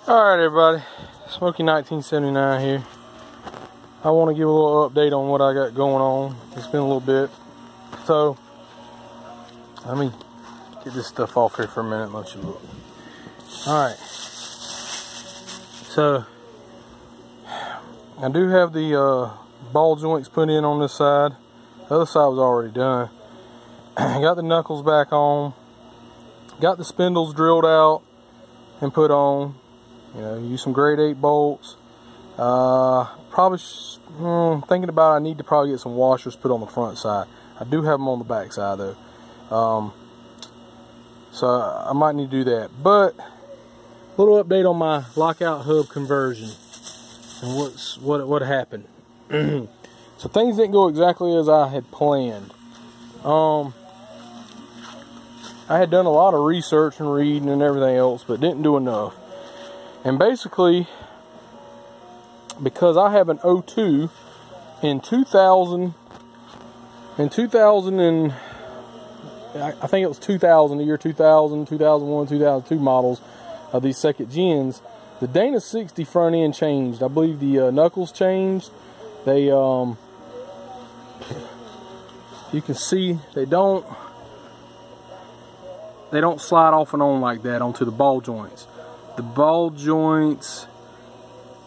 Alright everybody, Smokey 1979 here. I want to give a little update on what I got going on. It's been a little bit. So, let me get this stuff off here for a minute and let you look. Alright. So, I do have the ball joints put in on this side. The other side was already done. I got the knuckles back on. Got the spindles drilled out and put on. You know, use some grade 8 bolts. Probably thinking about I need to probably get some washers put on the front side. I do have them on the back side though. So I might need to do that. But a little update on my lockout hub conversion and what happened. So things didn't go exactly as I had planned. I had done a lot of research and reading and everything else, but didn't do enough. And basically, because I have an 02 in 2000 and I think it was 2000, the year 2000, 2001, 2002 models of these second gens, the Dana 60 front end changed. I believe the knuckles changed. They, you can see they don't slide off and on like that onto the ball joints. The ball joints,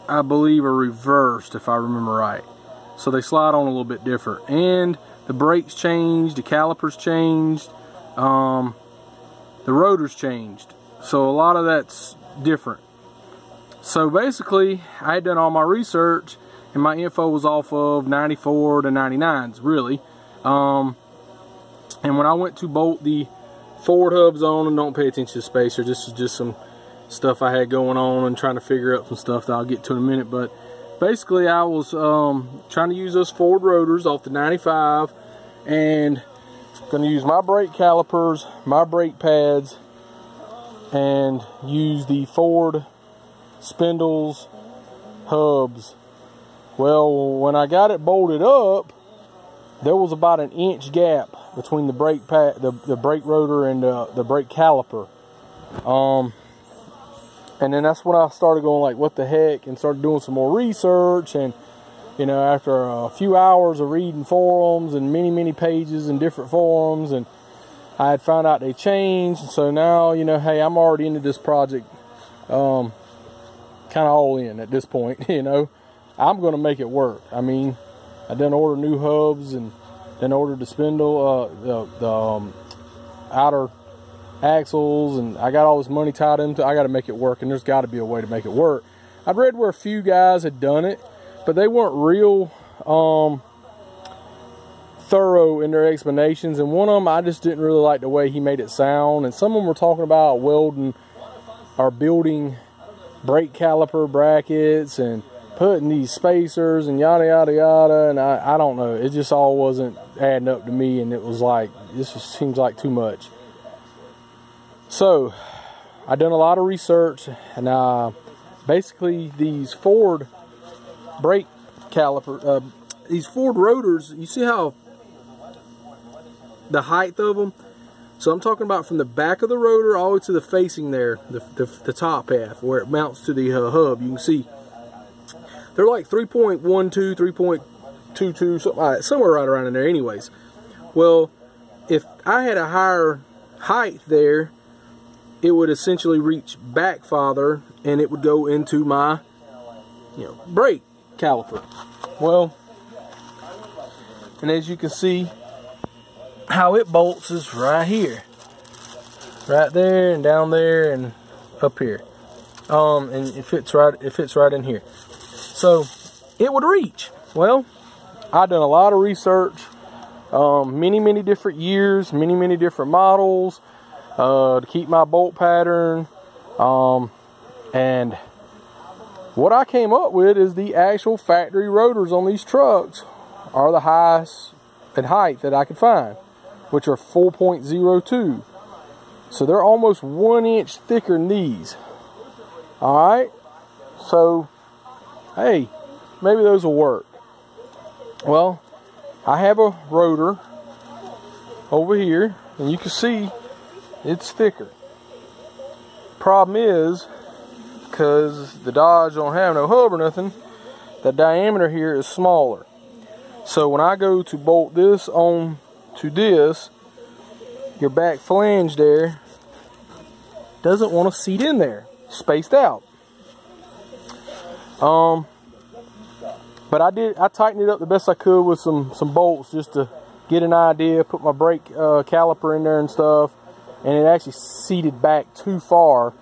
I believe, are reversed, if I remember right. So they slide on a little bit different. And the brakes changed, the calipers changed, the rotors changed. So a lot of that's different. So basically, I had done all my research, and my info was off of 94 to 99s, really. And when I went to bolt the forward hubs on, and don't pay attention to the spacer, this is just some stuff I had going on and trying to figure out some stuff that I'll get to in a minute. But basically I was trying to use those forward rotors off the 95 and going to use my brake calipers, my brake pads, and use the Ford spindles hubs. Well, when I got it bolted up, there was about an inch gap between the brake pad, the brake rotor and the brake caliper. And then that's when I started going like, what the heck, and started doing some more research. And, you know, after a few hours of reading forums and many pages in different forums, and I had found out they changed. So now, you know, hey, I'm already into this project, kind of all in at this point, you know. I'm going to make it work. I mean, I done ordered new hubs and then ordered the spindle, the outer axles, and I got all this money tied into. I got to make it work, and there's got to be a way to make it work. I've read where a few guys had done it, but they weren't real thorough in their explanations. And one of them, I just didn't really like the way he made it sound. And some of them were talking about welding or building brake caliper brackets and putting these spacers and yada yada yada. And I don't know. It just all wasn't adding up to me, and it was like, this just seems like too much. So, I done a lot of research, and basically these Ford brake caliper, these Ford rotors, you see how the height of them? So I'm talking about from the back of the rotor all the way to the facing there, the top half, where it mounts to the hub. You can see they're like 3.12, 3.22, something like that, somewhere right around in there anyways. Well, if I had a higher height there, it would essentially reach back farther, and it would go into my, you know, brake caliper. Well, and as you can see, how it bolts is right here, right there, and down there, and up here. And it fits right in here. So it would reach. Well, I've done a lot of research, many different years, many different models. To keep my bolt pattern, and what I came up with is the actual factory rotors on these trucks are the highest in height that I could find, which are 4.02. So they're almost 1 inch thicker than these. Alright, so hey, maybe those will work. Well, I have a rotor over here, and you can see it's thicker. Problem is, because the Dodge don't have no hub or nothing, the diameter here is smaller. So when I go to bolt this on to this, your back flange there doesn't want to seat in there, spaced out. But I tightened it up the best I could with some bolts just to get an idea, put my brake caliper in there and stuff, and it actually seated back too far,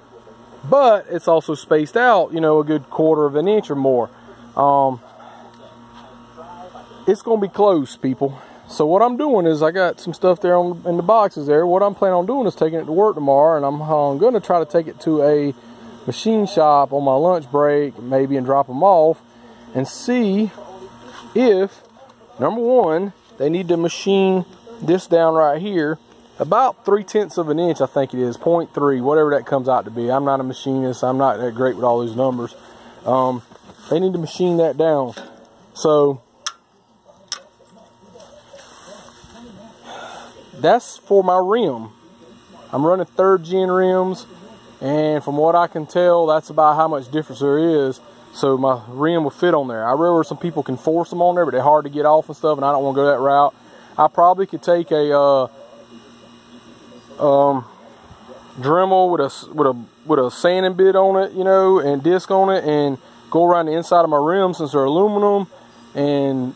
but it's also spaced out, you know, a good 1/4 of an inch or more. It's gonna be close, people. So what I'm doing is, I got some stuff there in the boxes there. What I'm planning on doing is taking it to work tomorrow, and I'm gonna try to take it to a machine shop on my lunch break, maybe, and drop them off and see if, number one, they need to machine this down right here about 3/10 of an inch, I think it is, 0.3, whatever that comes out to be. I'm not a machinist, I'm not that great with all these numbers. They need to machine that down. So that's for my rim. I'm running 3rd gen rims, and from what I can tell, that's about how much difference there is. So my rim will fit on there. I remember some people can force them on there, but they're hard to get off and stuff, and I don't want to go that route. I probably could take a Dremel with a sanding bit on it, you know, and disc on it, and go around the inside of my rims since they're aluminum, and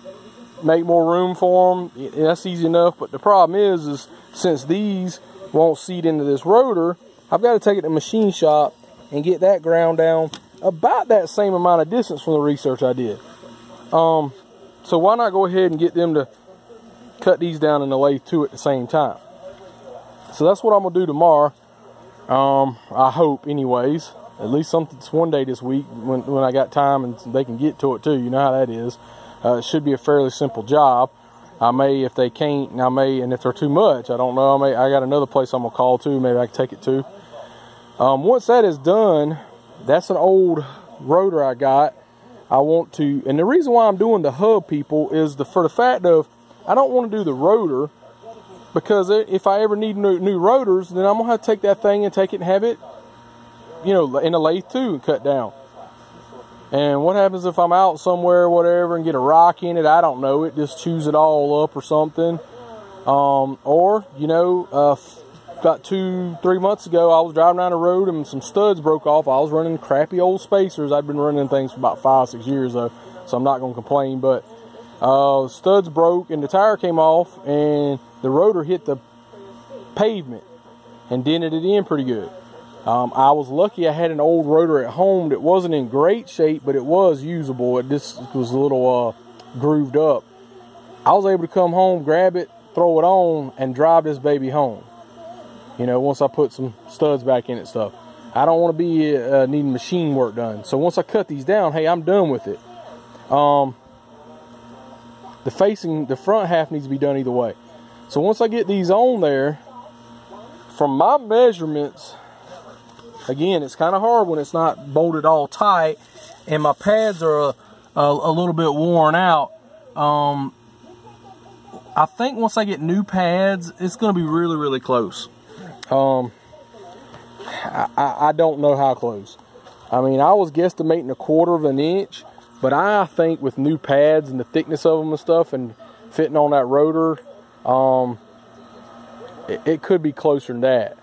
make more room for them. That's easy enough. But the problem is since these won't seat into this rotor, I've got to take it to the machine shop and get that ground down about that same amount of distance from the research I did. So why not go ahead and get them to cut these down in the lathe too at the same time? So that's what I'm gonna do tomorrow. I hope, anyways. At least something one day this week when I got time and they can get to it too. You know how that is. It should be a fairly simple job. I may, if they can't, and if they're too much, I don't know. I got another place I'm gonna call too. Maybe I can take it to. Once that is done, that's an old rotor I got. I want to, and the reason why I'm doing the hub, people, is for the fact of I don't want to do the rotor, because if I ever need new rotors, then I'm gonna have to take that thing and take it and have it, you know, in a lathe too and cut down. And what happens if I'm out somewhere or whatever and get a rock in it? I don't know. It just chews it all up or something. Or, you know, about 2-3 months ago, I was driving down the road and some studs broke off. I was running crappy old spacers. I've been running things for about 5-6 years though, so I'm not going to complain. But studs broke and the tire came off and the rotor hit the pavement and dented it in pretty good. I was lucky I had an old rotor at home that wasn't in great shape, but it was usable. It just was a little grooved up. I was able to come home, grab it, throw it on, and drive this baby home. You know, once I put some studs back in it stuff. I don't want to be needing machine work done. So once I cut these down, hey, I'm done with it. The front half needs to be done either way. So once I get these on there, from my measurements, again, it's kind of hard when it's not bolted all tight and my pads are a little bit worn out. I think once I get new pads, it's going to be really, really close. I don't know how close. I mean, I was guesstimating 1/4 of an inch, but I think with new pads and the thickness of them and stuff and fitting on that rotor, it could be closer than that.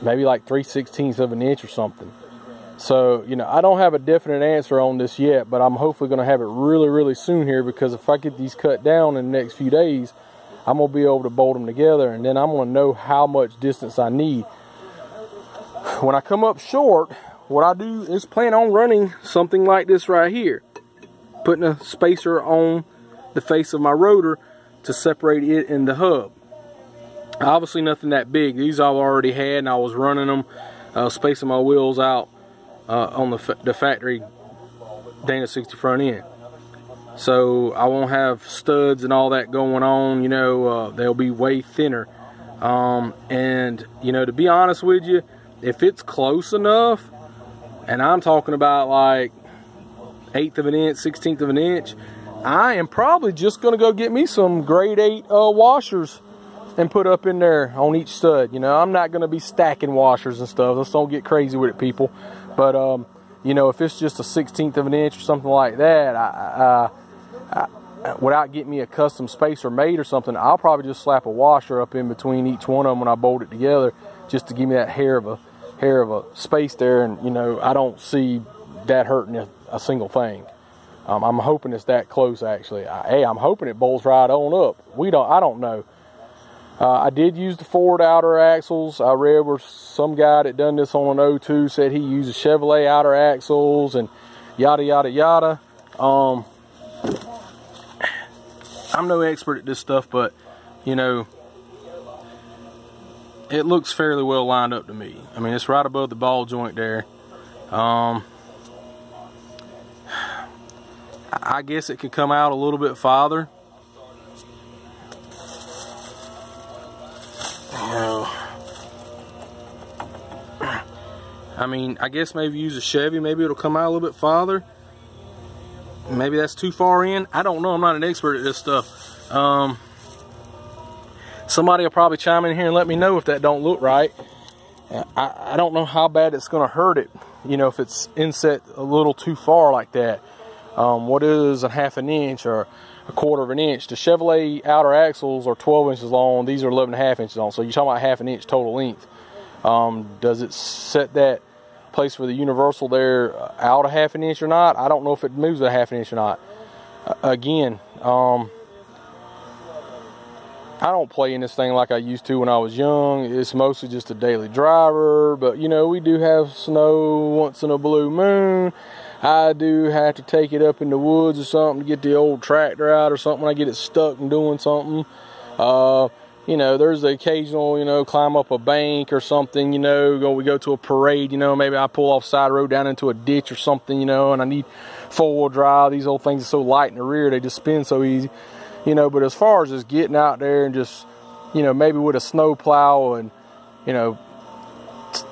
Maybe like 3/16 of an inch or something. So, you know, I don't have a definite answer on this yet, but I'm hopefully going to have it really, really soon here, because if I get these cut down in the next few days, I'm going to be able to bolt them together, and then I'm going to know how much distance I need. When I come up short, what I do is plan on running something like this right here. Putting a spacer on the face of my rotor to separate it and the hub. Obviously nothing that big. These I've already had, and I was running them, spacing my wheels out on the factory Dana 60 front end. So I won't have studs and all that going on, you know, they'll be way thinner. And, you know, to be honest with you, if it's close enough, and I'm talking about like 1/8 of an inch, 1/16 of an inch, I am probably just going to go get me some grade 8 washers and put up in there on each stud. You know, I'm not going to be stacking washers and stuff. Let's don't get crazy with it, people. But you know, if it's just a 1/16 of an inch or something like that, without getting me a custom spacer made or something, I'll probably just slap a washer up in between each one of them when I bolt it together, just to give me that hair of a space there. And you know, I don't see that hurting a single thing. I'm hoping it's that close, actually. I'm hoping it bolts right on up. I don't know. I did use the Ford outer axles. I read where some guy that done this on an 02 said he uses Chevrolet outer axles and yada yada yada. I'm no expert at this stuff, but you know, it looks fairly well lined up to me. I mean, it's right above the ball joint there. I guess it could come out a little bit farther. I mean, I guess maybe use a Chevy, maybe it'll come out a little bit farther. Maybe that's too far in. I don't know. I'm not an expert at this stuff. Somebody will probably chime in here and let me know if that don't look right. I don't know how bad it's going to hurt it, you know, if it's inset a little too far like that. What is a 1/2 inch or a 1/4 inch? The Chevrolet outer axles are 12 inches long. These are 11.5 inches long. So you're talking about 1/2 inch total length. Does it set that place for the universal there out a 1/2 inch or not? I don't know if it moves a 1/2 inch or not. Again, I don't play in this thing like I used to when I was young. It's mostly just a daily driver, but you know, we do have snow once in a blue moon. I do have to take it up in the woods or something to get the old tractor out or something when I get it stuck and doing something. You know, there's the occasional, you know, climb up a bank or something, you know, we go to a parade, you know, maybe I pull off side road down into a ditch or something, you know, and I need 4-wheel drive. These old things are so light in the rear, they just spin so easy, you know. But as far as just getting out there and just, you know, maybe with a snow plow and, you know,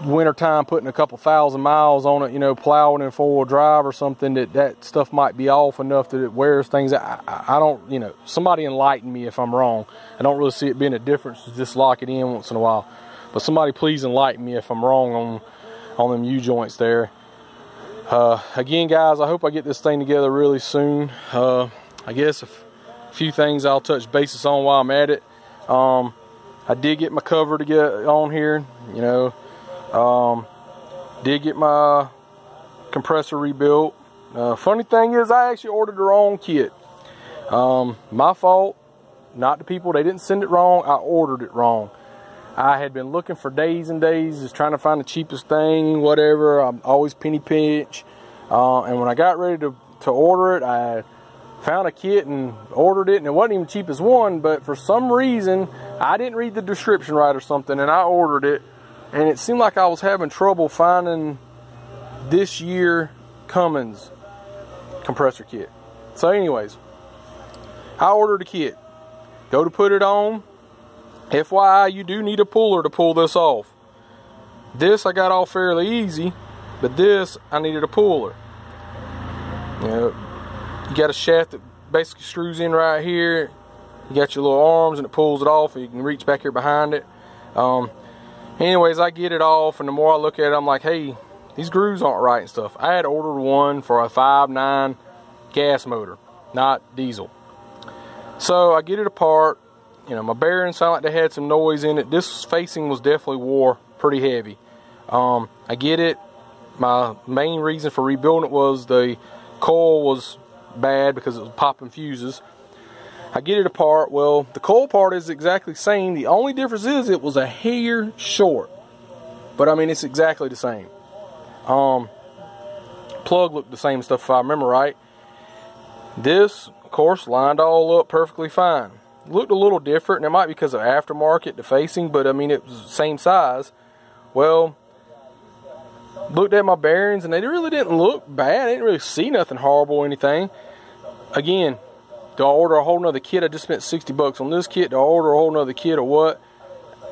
wintertime putting a couple 1,000 miles on it, you know, plowing in 4-wheel drive or something, that stuff might be off enough that it wears things. I don't, you know, somebody enlighten me if I'm wrong. I don't really see it being a difference to just lock it in once in a while. But somebody please enlighten me if I'm wrong on them U-joints there. Again, guys, I hope I get this thing together really soon. I guess a few things I'll touch bases on while I'm at it. I did get my cover to get on here, you know. Did get my compressor rebuilt. Funny thing is, I actually ordered the wrong kit. My fault, not the people. They didn't send it wrong. I ordered it wrong. I had been looking for days and days, just trying to find the cheapest thing, whatever. I'm always penny pinch. And when I got ready to order it, I found a kit and ordered it, and it wasn't even the cheapest one, but for some reason, I didn't read the description right or something, and I ordered it. And it seemed like I was having trouble finding this year Cummins compressor kit. So anyways, I ordered a kit. Go to put it on. FYI, you do need a puller to pull this off. This I got off fairly easy, but this I needed a puller. You know, you got a shaft that basically screws in right here. You got your little arms and it pulls it off, and you can reach back here behind it. Anyways, I get it off, and the more I look at it, I'm like, hey, these grooves aren't right and stuff. I had ordered one for a 5.9 gas motor, not diesel. So I get it apart. You know, my bearings sound like they had some noise in it. This facing was definitely wore pretty heavy. I get it. My main reason for rebuilding it was the coil was bad because it was popping fuses. I get it apart. Well, the coil part is exactly the same. The only difference is it was a hair short. But I mean, it's exactly the same. Plug looked the same stuff if I remember right. This, of course, lined all up perfectly fine. Looked a little different, and it might be because of aftermarket, the facing, but I mean, it was the same size. Well, looked at my bearings, and they really didn't look bad. I didn't really see nothing horrible or anything. Again, do I order a whole nother kit? I just spent 60 bucks on this kit. Do I order a whole nother kit or what?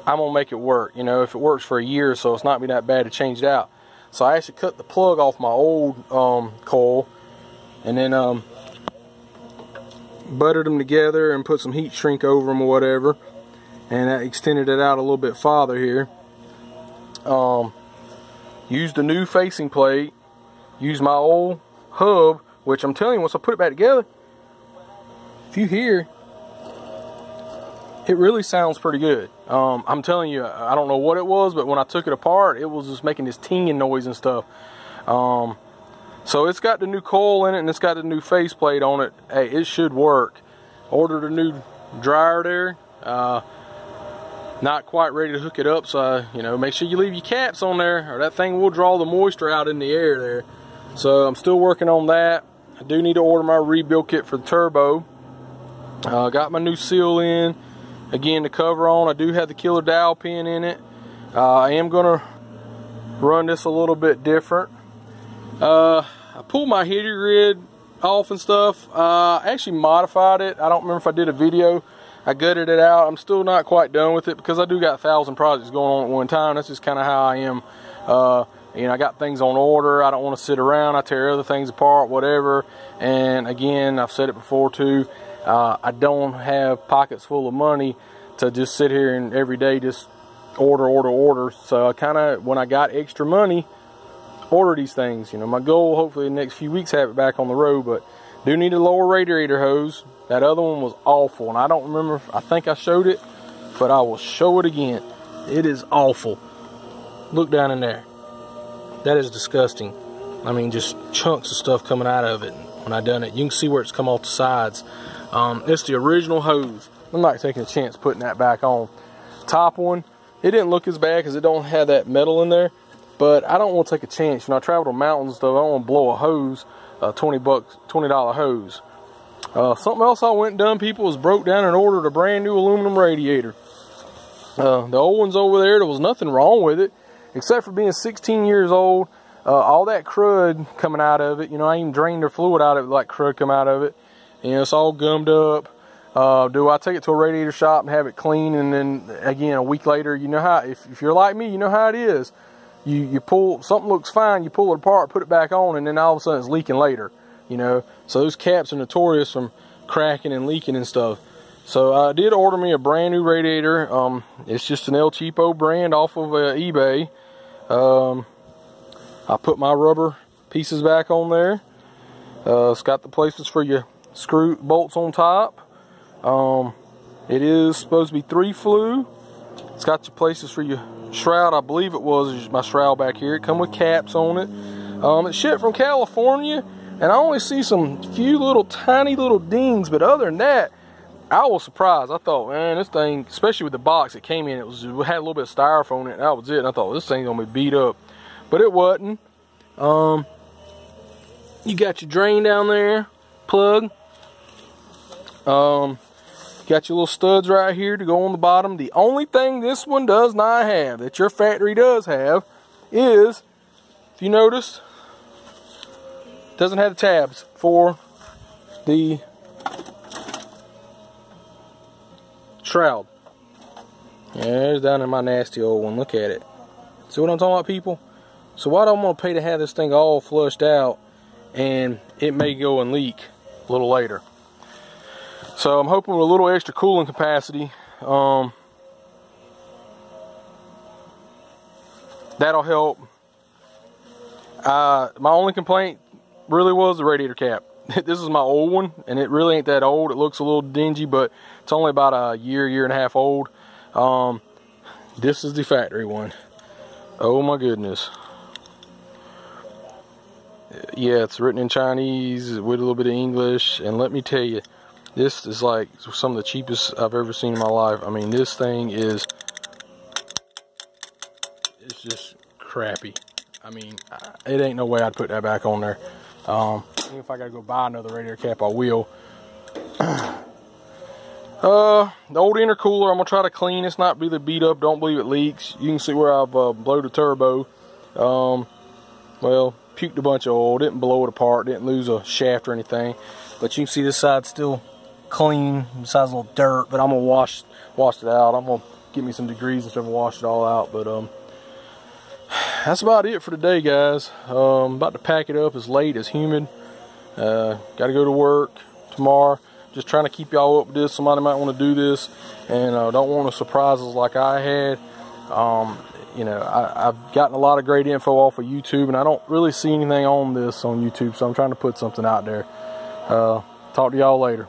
I'm gonna make it work. You know, if it works for a year or so, it's not be that bad to change it out. So I actually cut the plug off my old coil, and then buttered them together and put some heat shrink over them or whatever. and that extended it out a little bit farther here. Used the new facing plate, used my old hub, which I'm telling you, once I put it back together, if you hear, it really sounds pretty good. I'm telling you, I don't know what it was, but when I took it apart, it was just making this tinging noise and stuff. So it's got the new coil in it, and it's got the new faceplate on it. Hey, it should work. Ordered a new dryer there. Not quite ready to hook it up, so you know, make sure you leave your caps on there, or that thing will draw the moisture out in the air there. So I'm still working on that. I do need to order my rebuild kit for the turbo. Got my new seal in. Again, the cover on. I do have the killer dowel pin in it. I am gonna run this a little bit different. I pulled my heater grid off and stuff. I actually modified it. I don't remember if I did a video. I gutted it out. I'm still not quite done with it because I do got 1,000 projects going on at one time. That's just kind of how I am. You know, I got things on order. I don't want to sit around. I tear other things apart, whatever. And again, I've said it before too. I don't have pockets full of money to just sit here and every day just order. So I kind of, when I got extra money, order these things. You know, my goal, hopefully in the next few weeks, have it back on the road. But do need a lower radiator hose. That other one was awful, and I don't remember. I think I showed it, but I will show it again. It is awful. Look down in there. That is disgusting. I mean, just chunks of stuff coming out of it when I done it. You can see where it's come off the sides. It's the original hose. I'm not taking a chance putting that back on. Top one, it didn't look as bad because it don't have that metal in there, but I don't want to take a chance. You know, I travel to mountains and stuff. I don't want to blow a hose, $20 hose. Something else I went and done, people, was broke down and ordered a brand new aluminum radiator. The old one's over there. There was nothing wrong with it, except for being 16 years old. All that crud coming out of it. You know, I even drained the fluid out of it, like crud come out of it. You know, it's all gummed up. Do I take it to a radiator shop and have it clean, and then again a week later, you know how, if you're like me, you know how it is. You pull, something looks fine, you pull it apart, put it back on, and then all of a sudden it's leaking later. You know, so those caps are notorious from cracking and leaking and stuff. So I did order me a brand new radiator. It's just an El Cheapo brand off of eBay. I put my rubber pieces back on there. It's got the places for your screw bolts on top. It is supposed to be 3 flue. It's got your places for your shroud. I believe it was my shroud back here. It come with caps on it. It's shipped from California. And I only see some few little tiny little dings, but other than that, I was surprised. I thought, man, this thing, especially with the box it came in, it had a little bit of styrofoam in it, and that was it. And I thought, this thing's gonna be beat up, but it wasn't. You got your drain down there, plug. Got your little studs right here to go on the bottom. The only thing this one does not have that your factory does have is, if you notice, doesn't have the tabs for the shroud. Yeah, there's down in my nasty old one. Look at it. See what I'm talking about, people? So why do I want to pay to have this thing all flushed out, and it may go and leak a little later? So I'm hoping with a little extra cooling capacity, that'll help. My only complaint really was the radiator cap. This is my old one, and it really ain't that old. It looks a little dingy, but it's only about a year and a half old. This is the factory one. Oh my goodness. Yeah, it's written in Chinese with a little bit of English, and let me tell you, this is like some of the cheapest I've ever seen in my life. I mean, this thing is, it's just crappy. I mean, it ain't no way I'd put that back on there. If I gotta go buy another radiator cap, I will. The old intercooler, I'm gonna try to clean. It's not really beat up. Don't believe it leaks. You can see where I've blown the turbo. Well, puked a bunch of oil. Didn't blow it apart. Didn't lose a shaft or anything. But you can see this side's still clean. Besides a little dirt. But I'm gonna wash it out. I'm gonna get me some degrees and stuff and wash it all out. But that's about it for today, guys. I'm about to pack it up. It's late. It's humid. Got to go to work tomorrow. just trying to keep y'all up with this. Somebody might want to do this and don't want to surprise us like I had. You know, I've gotten a lot of great info off of YouTube, and I don't really see anything on this on YouTube, so I'm trying to put something out there. Talk to y'all later.